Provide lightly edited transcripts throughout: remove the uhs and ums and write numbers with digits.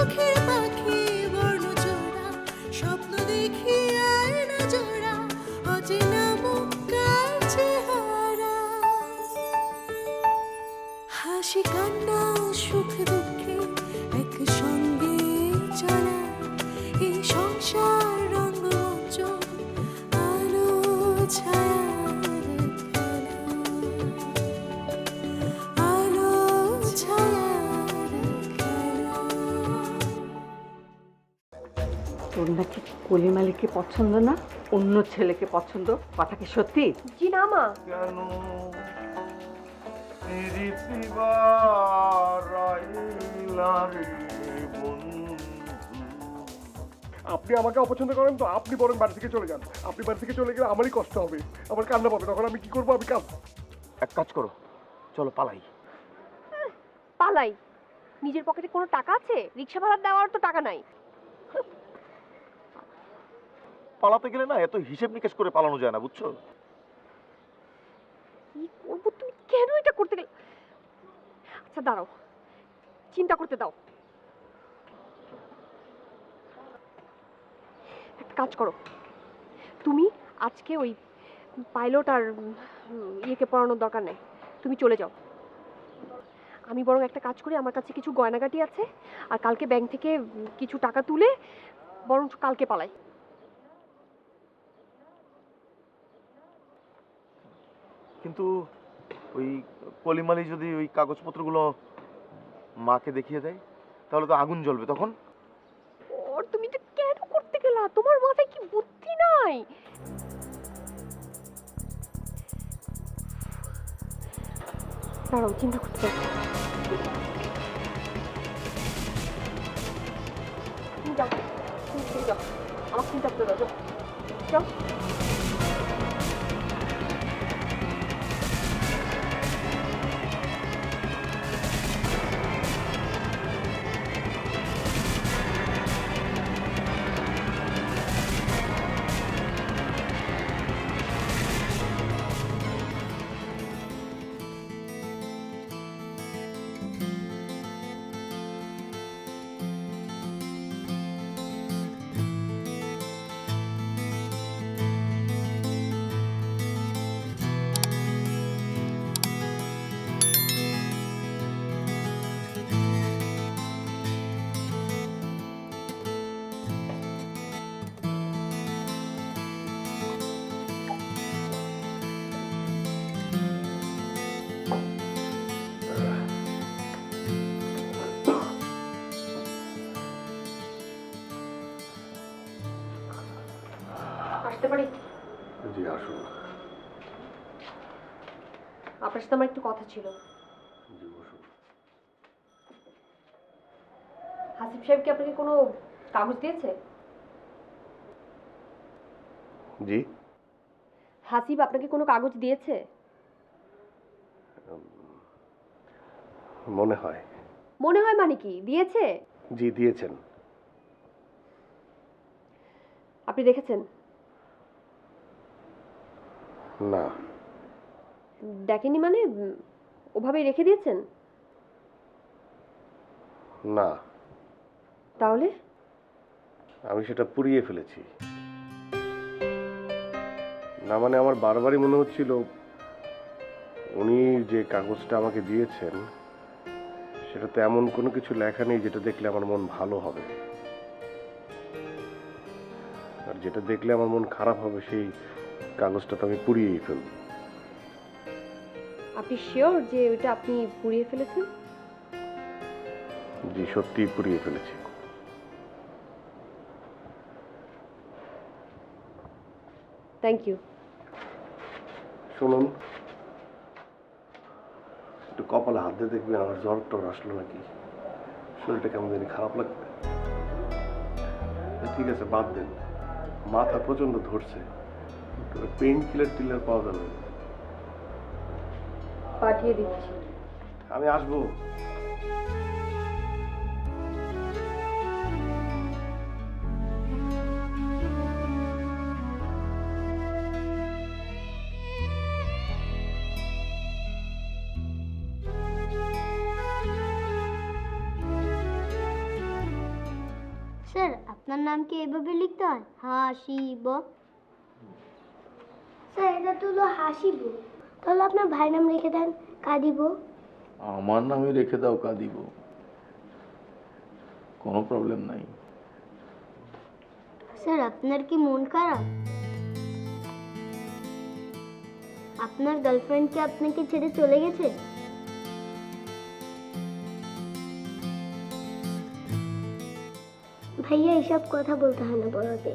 চোখের পাখি বর্ণচোরা স্বপ্ন দেখি আয়না জোড়া অচেনা মুখ কার চেহারা হাসি কান্না সুখ দুঃখে একসঙ্গে চলা এই সংসার রঙ্গমঞ্চ আলো ছায়ার খেলা আলো ছায়ার খেলা। তোর নাকি কলি মালিককে পছন্দ না, অন্য ছেলেকে পছন্দ, কথা কি সত্যি? জি না মা। কেন আপনি আমাকে অপছন্দ করেন তো আপনি বরং বাড়ি থেকে চলে যান। আপনি বাড়ি থেকে চলে গেলে আমারই কষ্ট হবে, আমার কান্না পাবে, তখন আমি কি করবো? আমি এক কাজ করো, চলো পালাই। পালাই? নিজের পকেটে কোনো টাকা আছে? রিক্সা ভাড়া দেওয়ার তো টাকা নাই। পালাতে গেলে না এত হিসেব নিকেশ করে পালানো যায় না, বুঝছো? কি করবো? তুমি কেন এটা করতে গেলে? আচ্ছা দাঁড়াও, চিন্তা করতে দাও। একটা কাজ করো, তুমি আজকে ওই পাইলট আর ইয়েকে পড়ানোর দরকার নেই, তুমি চলে যাও। আমি বরং একটা কাজ করি, আমার কাছে কিছু গয়নাগাটি আছে, আর কালকে ব্যাংক থেকে কিছু টাকা তুলে বরং কালকে পালাই। কিন্তু ওই কলিমালি যদি ওই কাগজপত্রগুলো মাকে দেখিয়ে দেয় তাহলে তো আগুন জ্বলবে তখন। ওর তুমি তো কেন করতে গেলা? তোমার মাথায় কি বুদ্ধি নাই? দাঁড়াও, চিন্তা করতে দাও। তুমি যাও, তুমি যাও, আমার চিন্তা করতে দাও, যাও যাও। আসতে পারি? জি আসুন। আপনার সাথে আমার একটু কথা ছিল। জি বসুন। হাসিব সাহেব কি আপনাকে কোনো কাগজ দিয়েছে? জি হাসিব আপনাকে কোনো কাগজ দিয়েছে? মনে হয়। মনে হয় মানে কি, দিয়েছে? জি দিয়েছেন। আপনি দেখেছেন? না। দেখেনি মানে ওভাবেই রেখে দিয়েছেন? না, তাহলে? আমি সেটা পুড়িয়ে ফেলেছি। না মানে আমার বারবারই মনে হচ্ছিল উনি যে কাগজটা আমাকে দিয়েছেন সেটাতে এমন কোনো কিছু লেখা নেই যেটা দেখলে আমার মন ভালো হবে, আর যেটা দেখলে আমার মন খারাপ হবে সেই কাগজটা তো আমি পুড়িয়েই ফেলব। আপনি শিওর যে ওইটা আপনি পুড়িয়ে ফেলেছেন? জি সত্যিই পুড়িয়ে ফেলেছি। Thank you. শুনুন, একটু কপালে হাত দিয়ে দেখবেন আমার জ্বর টর আসলো নাকি, শরীরটা কেমন জানি খারাপ লাগবে। ঠিক আছে বাদ দেন, মাথা প্রচন্ড ধরছে, পেইন কিলার পাওয়া যাবে? পাঠিয়ে দিচ্ছি। আমি আসবো। স্যার আপনার নাম কি এভাবে লিখতে হয়? হাসিব। স্যার এটা তো হলো হাসিব, তাহলে আপনার ভাই নাম লিখে দেন কাঁদিব। আমার নামে রেখে দাও কাঁদিব, কোনো প্রবলেম নাই। স্যার আপনার কি মন খারাপ? আপনার গার্লফ্রেন্ড কি আপনাকে ছেড়ে চলে গেছে? ভাইয়া এসব কথা বলতে হয় না বড়তে।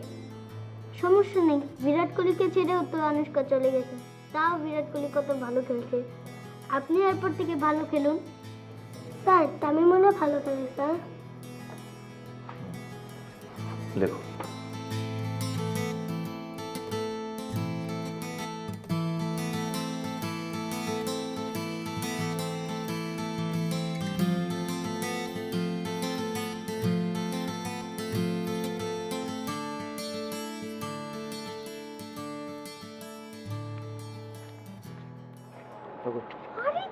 সমস্যা নেই, বিরাট কোহলিকে ছেড়েও তো আনুষ্কা চলে গেছে, তাও বিরাট কোহলি কত ভালো খেলছে। আপনি এরপর থেকে ভালো খেলুন। স্যার তামিমও ভালো খেলে স্যার। লেখো। আরে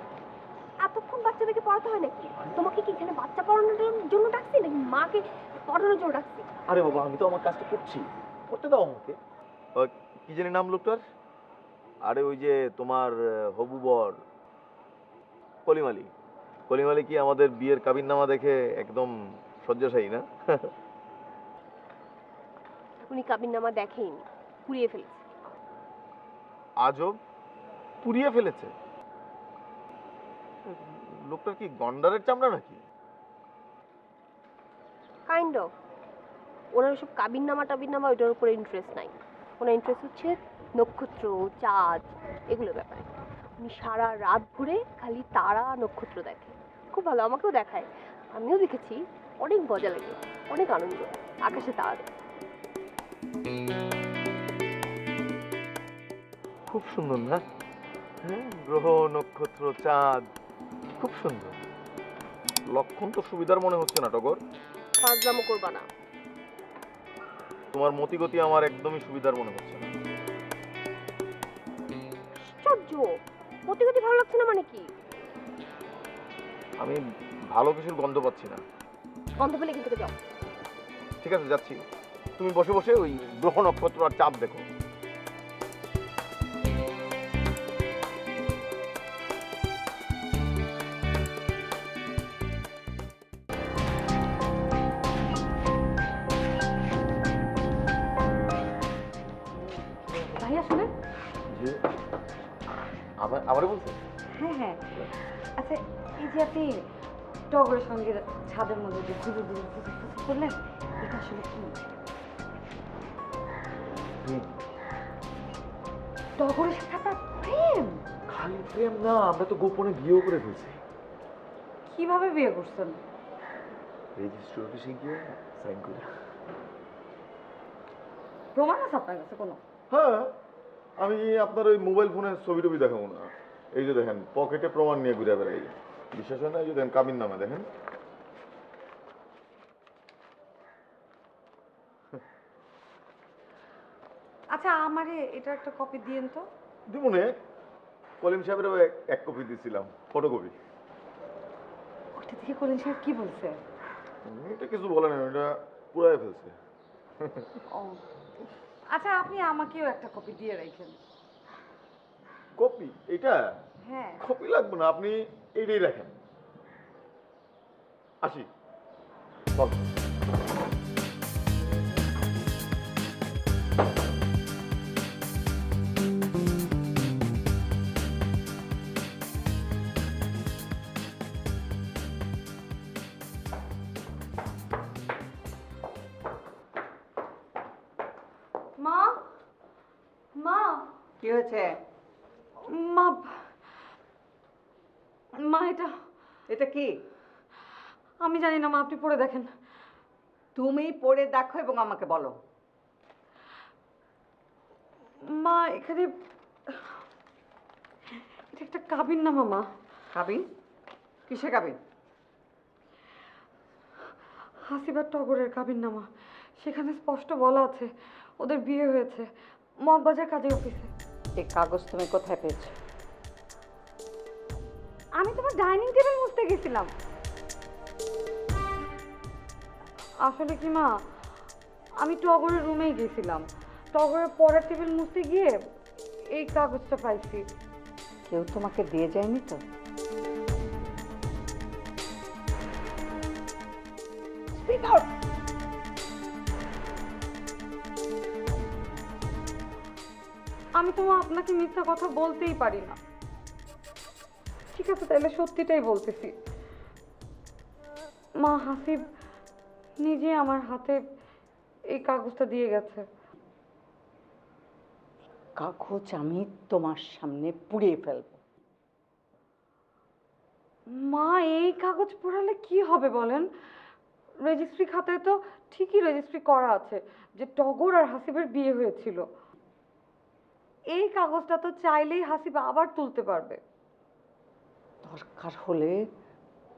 এতক্ষণ বাচ্চাদেরকে পড়াতে হয় নাকি? তোমাকে কি এখানে বাচ্চা পড়ানোর জন্য ডাকছি নাকি মাকে পড়ানোর জন্য ডাকছি? আরে বাবা, আমি তো আমার কাজটা করছি, করতে দাও আমাকে। কি জানি নাম লোকটার? আরে ওই যে তোমার হবু বর কলিমালি। কলিমালি কি আমাদের বিয়ের কাবিননামা দেখে একদম শয্যাশায়ী না? উনি কাবিননামা দেখেইনি, পুড়িয়ে ফেলেছে। আজব, পুড়িয়ে ফেলেছে? লোকটার কি গন্ডারের চামড়া নাকি? Kind of. ওনার সব কাবিননামা টাবিননামা ওইটার উপরে ইন্টারেস্ট নাই। ওনার ইন্টারেস্ট হচ্ছে নক্ষত্র, চাঁদ, এগুলোর ব্যাপারে। উনি সারা রাত ঘুরে খালি তারা নক্ষত্র দেখে, খুব ভালো, আমাকেও দেখায়, আমিও দেখেছি, অনেক মজা লাগে, অনেক আনন্দ আকাশে তারা দেখে। খুব সুন্দর না? হ্যাঁ, গ্রহ নক্ষত্র চাঁদ খুব সুন্দর। লক্ষণ তো সুবিধার মনে হচ্ছে না টগর। ফাজলামো করবা না। তোমার মতিগতি আমার একদমই সুবিধার মনে হচ্ছে না। আশ্চর্য, মতিগতি ভালো লাগছে না মানে কি? আমি ভালো কিছুর গন্ধ পাচ্ছি না। গন্ধ পেলে এখান থেকে যাও। ঠিক আছে, যাচ্ছি। তুমি বসে বসে ওই গ্রহ নক্ষত্র আর চাঁদ দেখো। ভাইয়া শুনে। যে আমারে বলছে? হ্যাঁ হ্যাঁ, আচ্ছা এই যে আপনি টগরের সঙ্গে ছাদের মধ্যে যে ঘুরে ঘুরে করলেন, এটা আসলে কি? টগরের সাথে আপনার প্রেম? খালি প্রেম না, আমরা তো গোপনে বিয়েও করে ফেলছি। কিভাবে বিয়ে করছেন? রেজিস্ট্রি অফিসে গিয়ে সাইন করে। প্রমাণ আছে আপনার কাছে কোনো? হ্যাঁ, আমি আপনার ওই মোবাইল ফোনের ছবি টবি দেখাবো না। এই যে দেখেন, পকেটে প্রমাণ নিয়ে ঘুরে বেড়াই। বিশ্বাস হয় না? এই যে দেখেন কাবিন নামা দেখেন। আচ্ছা আমারে এটা একটা কপি দিয়েন তো। দিমুনে কলিম সাহেবেরও এক কপি দিয়েছিলাম, ফটোকপি। ওটা থেকে কলিম সাহেব কি বলছে? এটা কিছু বলে না, এটা পুরাই ফেলছে। ও আচ্ছা, আপনি আমাকেও একটা কপি দিয়ে রাখেন। কপি? এটা হ্যাঁ। কপি লাগবে না, আপনি এইটাই রাখেন। আসি, চল। মা, মা, কি হয়েছে? মা, মা এটা এটা কি? আমি জানি না মা, আপনি পড়ে দেখেন। তুমি পড়ে দেখো এবং আমাকে বলো। মা এখানে এটা একটা কাবিননামা মা। কাবিন? কিসে কাবিন? হাসিবার টগরের কাবিননামা। সেখানে স্পষ্ট বলা আছে ওদের বিয়ে হয়েছে মগবাজার কাজী অফিসে। এই কাগজ তুমি কোথায় পেয়েছো? আমি তোমার ডাইনিং টেবিল মুছতে গেছিলাম। আসলে কি মা, আমি টগরের রুমেই গেছিলাম, টগরের পড়ার টেবিল মুছতে গিয়ে এই কাগজটা পাইছি। কেউ তোমাকে দিয়ে যায়নি তো? Speak out! আমি তো মা আপনাকে মিথ্যা কথা বলতেই পারি না। ঠিক আছে, তাহলে সত্যিটাই বলতেছি। মা, হাসিব নিজে আমার হাতে এই কাগজটা দিয়ে গেছে। কাগজ আমি তোমার সামনে পুড়িয়ে ফেলবো। মা, এই কাগজ পোড়ালে কি হবে বলেন? রেজিস্ট্রি খাতায় তো ঠিকই রেজিস্ট্রি করা আছে যে টগর আর হাসিবের বিয়ে হয়েছিল। এই কাগজটা তো চাইলেই হাসিব আবার তুলতে পারবে। দরকার হলে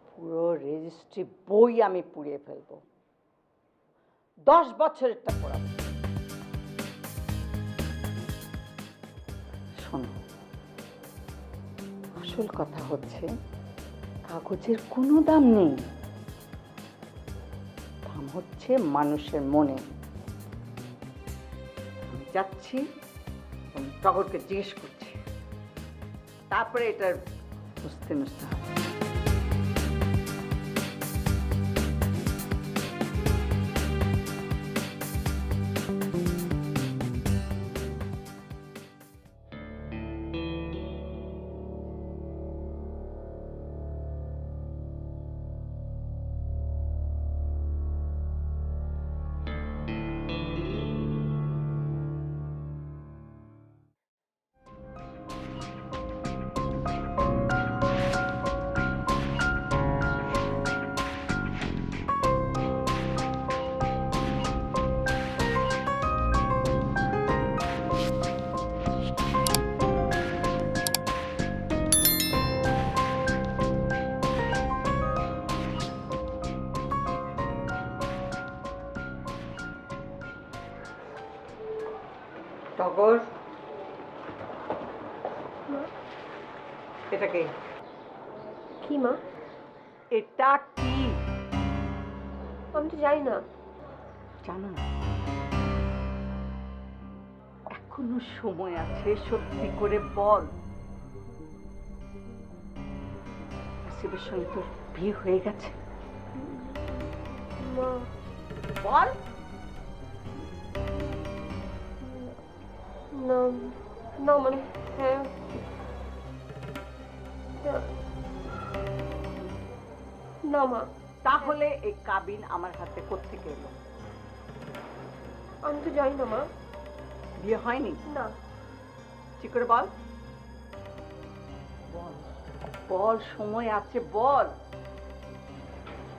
পুরো রেজিস্ট্রি বই আমি পুড়িয়ে ফেলবো। 10 বছরেরটা পড়াবো। শোনো, আসল কথা হচ্ছে কাগজের কোনো দাম নেই, দাম হচ্ছে মানুষের মনে। আমি যাচ্ছি, আমি টগরকে জিজ্ঞেস করছি, তারপরে এটার বুঝতে হবে। টগর, এটা কে? কি মা? এটা কি আমি তো জানি না। জানো না? এখনো সময় আছে, সত্যি করে বল। আসিফের সঙ্গে তোর বিয়ে হয়ে গেছে? মা, বল। না না, মানে হ্যাঁ, না মা। তাহলে এই কাবিন আমার হাতে কোত্থেকে এলো? আমি তো জানি না মা। বিয়ে হয়নি? না। ঠিক করে বল, বল বল, সময় আছে, বল।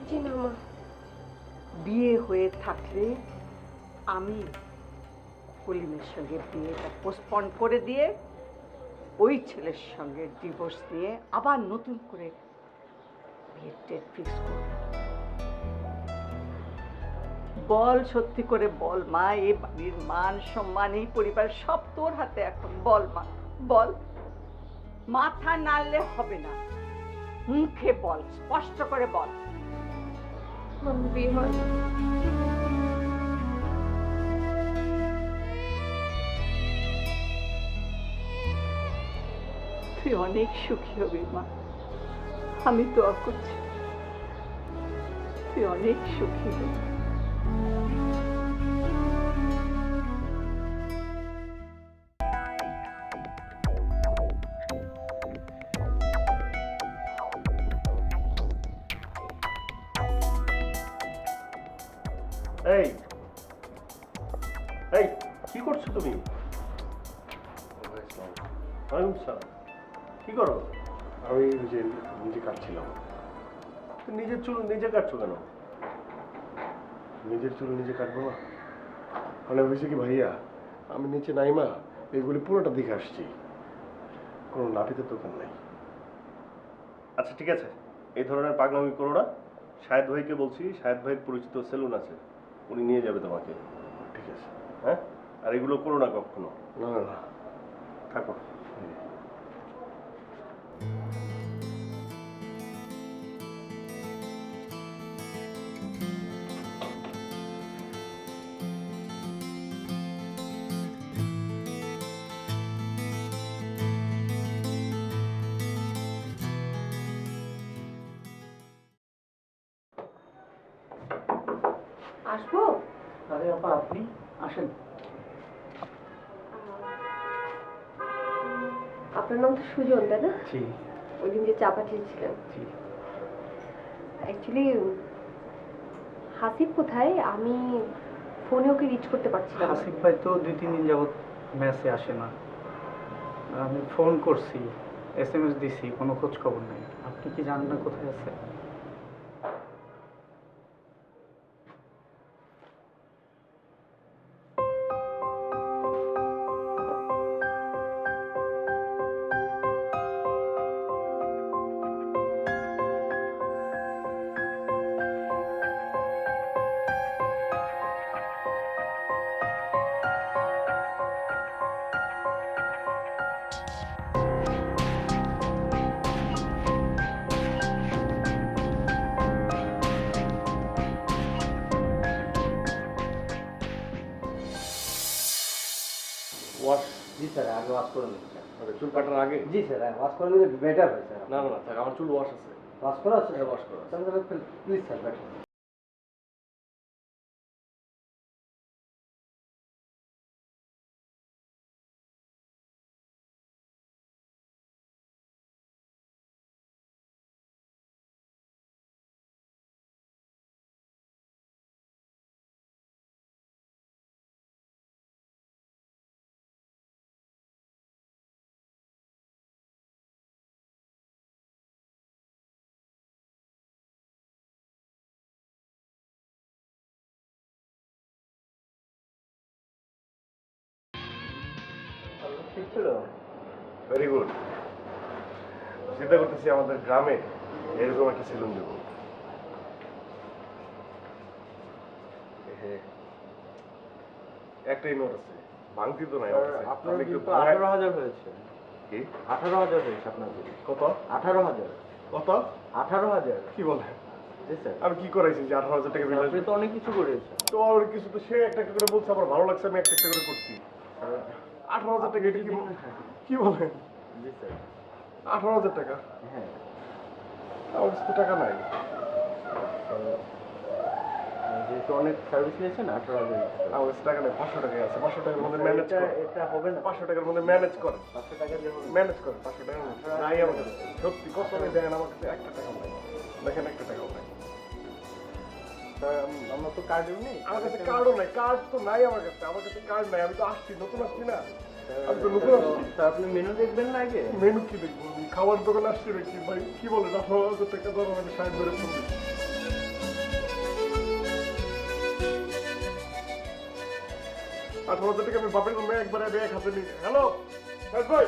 জি না মা। বিয়ে হয়ে থাকলে আমি কলিমের সঙ্গে বিয়েটা পোস্টপন করে দিয়ে ওই ছেলের সঙ্গে ডিভোর্স নিয়ে আবার নতুন করে বিয়ের ডেট ফিক্স করব। বল, সত্যি করে বল মা, এই বাড়ির মান সম্মান, এই পরিবার সব তোর হাতে এখন। বল মা, বল। মাথা নাড়লে হবে না, মুখে বল, স্পষ্ট করে বল। আমার বিয়ে হয়। তুই অনেক সুখী হবি মা, আমি দোয়া করছি তুই অনেক সুখী হবি। এই এই কি করছো তুমি? কি করো? আমি যে নিজে কাটছিলাম। নিজের চুল নিজে কাটছো কেন? নিজের চুল নিজে কাটবো না মানে হয়েছে কি ভাইয়া, আমি নিচে নাইমা এগুলি পুরোটা দেখে আসছি, কোনো নাপিতের দোকান নাই। আচ্ছা ঠিক আছে, এই ধরনের পাগলামি করো না। শাহেদ ভাইকে বলছি, শাহেদ ভাইয়ের পরিচিত সেলুন আছে, উনি নিয়ে যাবে তোমাকে। ঠিক আছে, হ্যাঁ? আর এগুলো করো না কখনো। না না না, থাকো। আসবো? আরে আপা আপনি আসেন। আপনার নাম তো সুজন, তাই না? জি ওই দিন যে চা পাঠিয়েছিলেন। জি। অ্যাকচুয়ালি হাসিব কোথায়? আমি ফোনে ওকে রিচ করতে পারছিলাম না। হাসিফ ভাই তো 2-3 দিন যাবত মেসে আসে না। আমি ফোন করছি, SMS দিছি, কোনো খোঁজ খবর নেই। আপনি কি জানেন না কোথায় আছে? ওয়াশ জি স্যার আগে ওয়াশ করে নিন স্যার। মানে চুল কাটার আগে? জি স্যার ওয়াশ করে নিলে বেটার হয় স্যার। না না না থাক, আমার চুল ওয়াশ আছে। ওয়াশ করা আছে? হ্যাঁ, wash করা আছে। তাহলে প্লিজ স্যার বেটার। ঠিক ছিল, ভেরি গুড। চিন্তা করতেছি আমাদের গ্রামে এরকম একটা সেলুন দেবো। একটাই নোট আছে, ভাঙতি তো নাই আমার কাছে। আপনার আপনি একটু কিন্তু ভাঙায়- 18,000 হয়েছে। কি? 18,000 হয়েছে আপনার বিল। কত 18,000। কত 18,000। কি বলে? জি স্যার। আমি কি করাইছি যে 18,000 টাকা বিল আপনি আসবে? তো অনেক কিছু করেছেন। তো আর কিছু তো সে একটা একটা করে বলছে, আমার ভালো লাগছে, আমি একটা একটা করে করছি। 18,000 টাকা এটা কি বলেন? জি স্যার। 18,000 টাকা? হ্যাঁ। আমার কাছে তো টাকা নাই। যেহেতু অনেক সার্ভিস নিয়েছেন 18,000। আমার কাছে টাকা নেই, 500 টাকাই আছে। 500 টাকার মধ্যে ম্যানেজ করেন। এটা হবে না। 500 টাকার মধ্যে ম্যানেজ করেন। 500 টাকা দিয়ে হবে না। ম্যানেজ করেন 500 টাকা নাই আমার কাছে। সত্যি কসমে দেখেন আমার কাছে একটা টাকা নাই। দেখেন একটা টাকাও নাই। স্যার আমরা তো কার্ড নেই। আমার কাছে কার্ডও নাই, কার্ড তো নাই আমার কাছে। আমার কাছে কার্ড নাই, আমি তো আসছি, নতুন আসছি না। আমি তো নতুন আসছি। স্যার আপনি মেনু দেখবেন না আগে? মেনু কি দেখবো? আমি খাবার দোকানে আসছি নাকি ভাই? কি বলেন 18,000 টাকা ধরো, আমি 60 ধরে ফোন 18,000 টাকা আমি বাপের জন্য একবারে এক হাতে নিই। হ্যালো ভাই,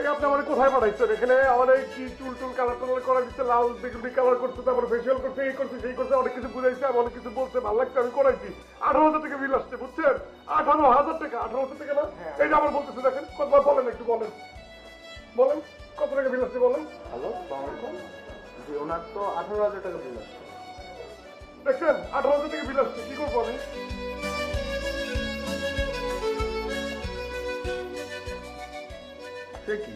এই আপনি আমার কোথায় পাঠাইছেন? এখানে আমার এই কি চুল টুল কালার টালার করা দিচ্ছে, লাল বেগুনি কালার করছে, তারপরে ফেসিয়াল করছে, এই করছে সেই করছে, অনেক কিছু বুঝাইছে, আমি অনেক কিছু বলছে, ভালো লাগছে, আমি করাইছি। 18,000 টাকা বিল আসছে, বুঝছেন? 18,000 টাকা। 18,000 টাকা না? এই যে আমার বলতেছে, দেখেন কতবার বলেন, একটু বলেন বলেন কত টাকা বিল আসছে বলেন। হ্যালো আসসালামু আলাইকুম। জি ওনার তো 18,000 টাকা বিল আছে। দেখছেন 18,000 টাকা বিল আসছে, কি করবো আমি? সে কি,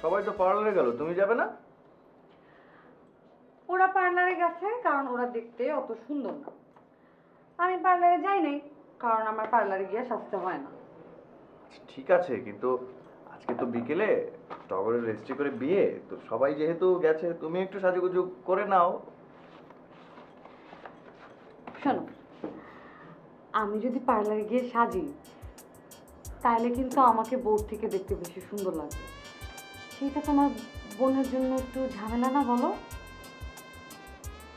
সবাই তো পার্লারে গেল, তুমি যাবে না? ওরা পার্লারে গেছে কারণ ওরা দেখতে অত সুন্দর না। আমি পার্লারে যাই নাই কারণ আমার পার্লারে গিয়ে সাজতে হয় না। ঠিক আছে, কিন্তু আজকে তো বিকেলে টগরের রেজিস্ট্রি করে বিয়ে, তো সবাই যেহেতু গেছে, তুমি একটু সাজুগুজু করে নাও। শোনো, আমি যদি পার্লারে গিয়ে সাজি তাহলে কিন্তু আমাকে বোর্ড থেকে দেখতে বেশি সুন্দর লাগবে। সেটা তোমার বোনের জন্য একটু ঝামেলা না বলো?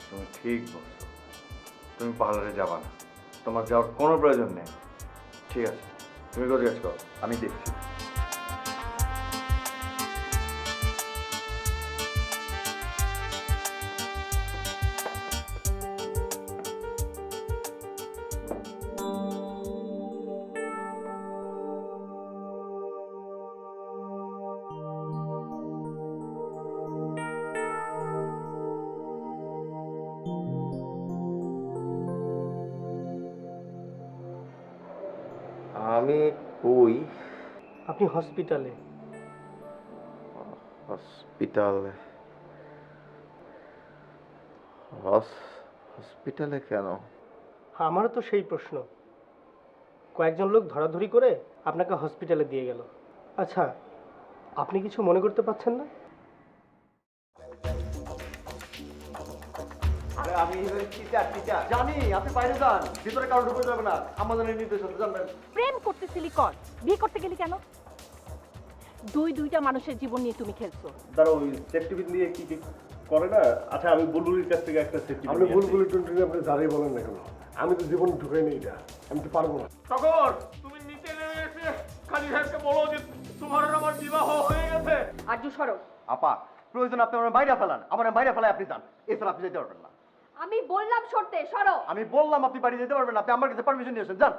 তুমি ঠিক বলছো, তুমি পার্লারে যাবা না, তোমার যাওয়ার কোনো প্রয়োজন নেই। ঠিক আছে, তুমি গোছগাছ করো, আমি দেখছি। আমি কই? আপনি হসপিটালে। হসপিটালে? হসপিটালে কেন? আমারও তো সেই প্রশ্ন। কয়েকজন লোক ধরাধরি করে আপনাকে হসপিটালে দিয়ে গেল। আচ্ছা, আপনি কিছু মনে করতে পারছেন না? আমি টিচার জানি, আপনি বাইরে যান, ভিতরে কারো ঢুকে যাবে না, আমাদের নির্দেশ আছে জানবেন। প্রেম করতেছিলি কর, বিয়ে করতে গেলি কেন? দুইটা মানুষের জীবন নিয়ে তুমি খেলছো। তারা ওই সেফটি পিন দিয়ে কি কি করে না। আচ্ছা, আমি বুলবুলির কাছ থেকে একটা সেফটি আপনি বুলবুলি টুনটুনি আপনি যারাই বলেন না কেন, আমি তো জীবন ঢুকাই নেই, এটা আমি তো পারবো না। টগর, তুমি নিচে নেমে এসে কাজী সাহেবকে বলো যে তোমার আর আমার বিবাহ হয়ে গেছে। আর্য সরো। আপা, প্রয়োজন আপনি আমার বাইরে ফেলান, আমার বাইরে ফেলায় আপনি যান, এছাড়া আপনি যেতে পারবেন না। আমি বললাম সরতে, সরো। আমি বললাম আপনি বাড়ি যেতে পারবেন না, আপনি আমার কাছে পারমিশন নিয়েছেন, যান।